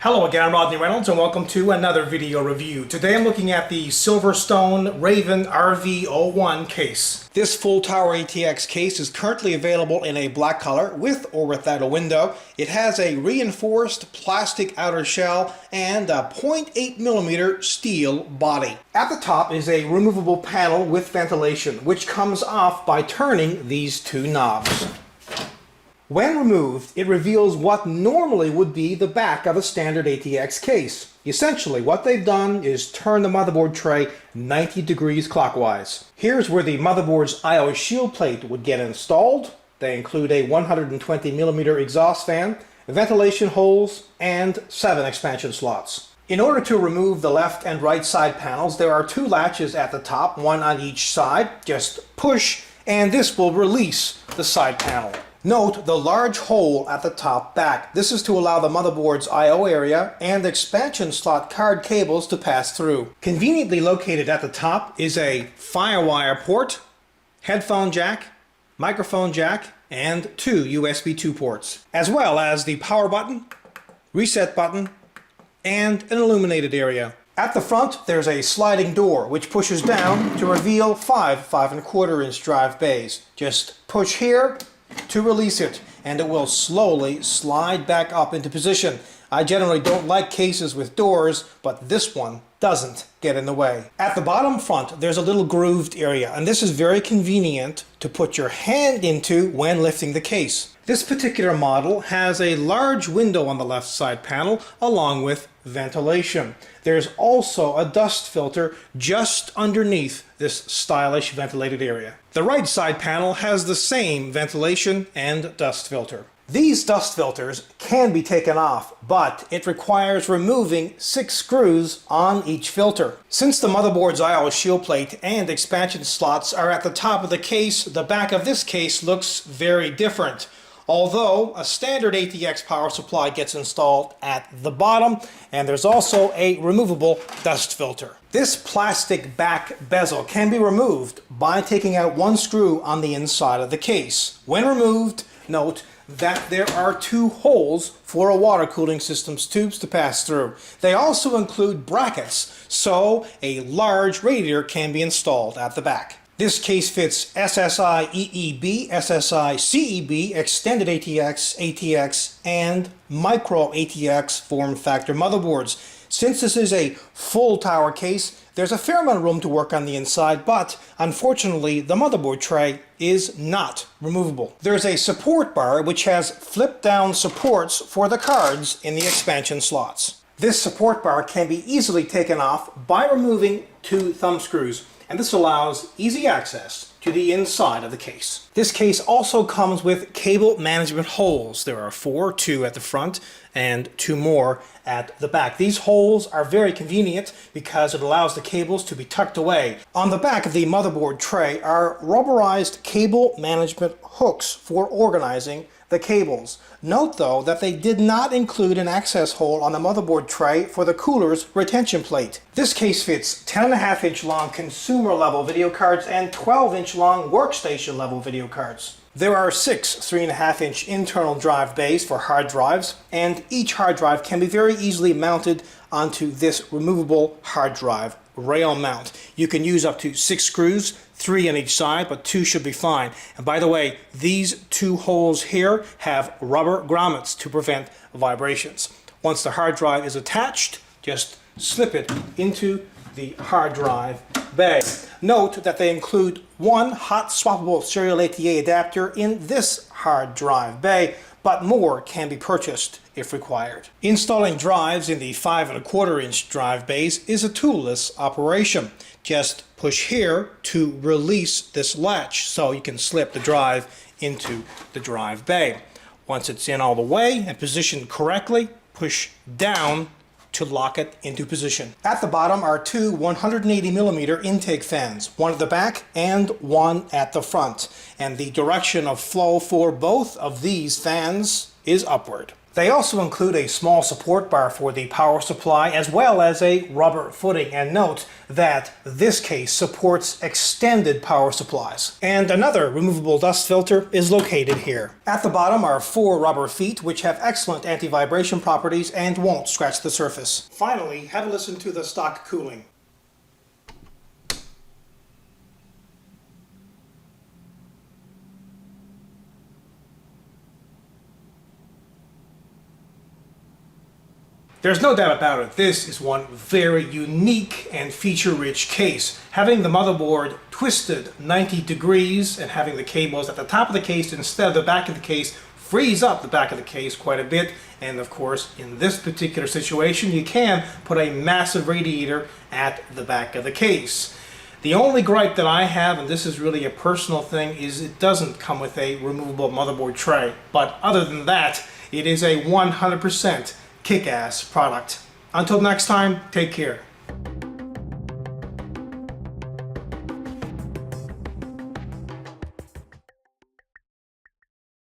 Hello again, I'm Rodney Reynolds and welcome to another video review. Today I'm looking at the SilverStone Raven RV01 case. This full tower ATX case is currently available in a black color with or without a window. It has a reinforced plastic outer shell and a 0.8mm steel body. At the top is a removable panel with ventilation, which comes off by turning these two knobs. When removed, it reveals what normally would be the back of a standard ATX case. Essentially, what they've done is turn the motherboard tray 90 degrees clockwise. Here's where the motherboard's I/O shield plate would get installed. They include a 120mm exhaust fan, ventilation holes, and 7 expansion slots. In order to remove the left and right side panels, there are 2 latches at the top, one on each side. Just push, and this will release the side panel. Note the large hole at the top back. This is to allow the motherboard's I/O area and expansion slot card cables to pass through. Conveniently located at the top is a FireWire port, headphone jack, microphone jack, and 2 USB 2 ports, as well as the power button, reset button, and an illuminated area. At the front, there's a sliding door which pushes down to reveal 5 5¼ drive bays. Just push here to release it, and it will slowly slide back up into position. I generally don't like cases with doors, but this one doesn't get in the way. At the bottom front, there's a little grooved area, and this is very convenient to put your hand into when lifting the case. This particular model has a large window on the left side panel along with ventilation. There's also a dust filter just underneath this stylish ventilated area. The right side panel has the same ventilation and dust filter. These dust filters can be taken off, but it requires removing 6 screws on each filter. Since the motherboard's I/O shield plate and expansion slots are at the top of the case, the back of this case looks very different. Although a standard ATX power supply gets installed at the bottom, and there's also a removable dust filter. This plastic back bezel can be removed by taking out 1 screw on the inside of the case. When removed, note that there are 2 holes for a water cooling system's tubes to pass through. They also include brackets, so a large radiator can be installed at the back. This case fits SSI EEB, SSI CEB, Extended ATX, ATX, and Micro ATX form factor motherboards. Since this is a full tower case, there's a fair amount of room to work on the inside, but unfortunately the motherboard tray is not removable. There's a support bar which has flip down supports for the cards in the expansion slots. This support bar can be easily taken off by removing 2 thumb screws, and this allows easy access to the inside of the case. This case also comes with cable management holes. There are 4, 2 at the front and 2 more at the back. These holes are very convenient because it allows the cables to be tucked away. On the back of the motherboard tray are rubberized cable management hooks for organizing the cables. Note though that they did not include an access hole on the motherboard tray for the cooler's retention plate. This case fits 10.5-inch long consumer level video cards and 12-inch long workstation level video cards. There are 6 3.5-inch internal drive bays for hard drives, and each hard drive can be very easily mounted onto this removable hard drive rail mount. You can use up to 6 screws, 3 on each side, but 2 should be fine. And by the way, these 2 holes here have rubber grommets to prevent vibrations. Once the hard drive is attached, just slip it into the hard drive bay. Note that they include 1 hot swappable serial ATA adapter in this hard drive bay, but more can be purchased if required. Installing drives in the 5.25-inch drive bays is a toolless operation. Just push here to release this latch so you can slip the drive into the drive bay. Once it's in all the way and positioned correctly, push down to lock it into position. At the bottom are 2 180mm intake fans, one at the back and one at the front. And the direction of flow for both of these fans is upward. They also include a small support bar for the power supply as well as a rubber footing, and note that this case supports extended power supplies. And another removable dust filter is located here. At the bottom are 4 rubber feet which have excellent anti-vibration properties and won't scratch the surface. Finally, have a listen to the stock cooling. There's no doubt about it, this is one very unique and feature-rich case. Having the motherboard twisted 90 degrees and having the cables at the top of the case instead of the back of the case frees up the back of the case quite a bit. And of course, in this particular situation, you can put a massive radiator at the back of the case. The only gripe that I have, and this is really a personal thing, is it doesn't come with a removable motherboard tray. But other than that, it is a 100% kick-ass product. Until next time, take care.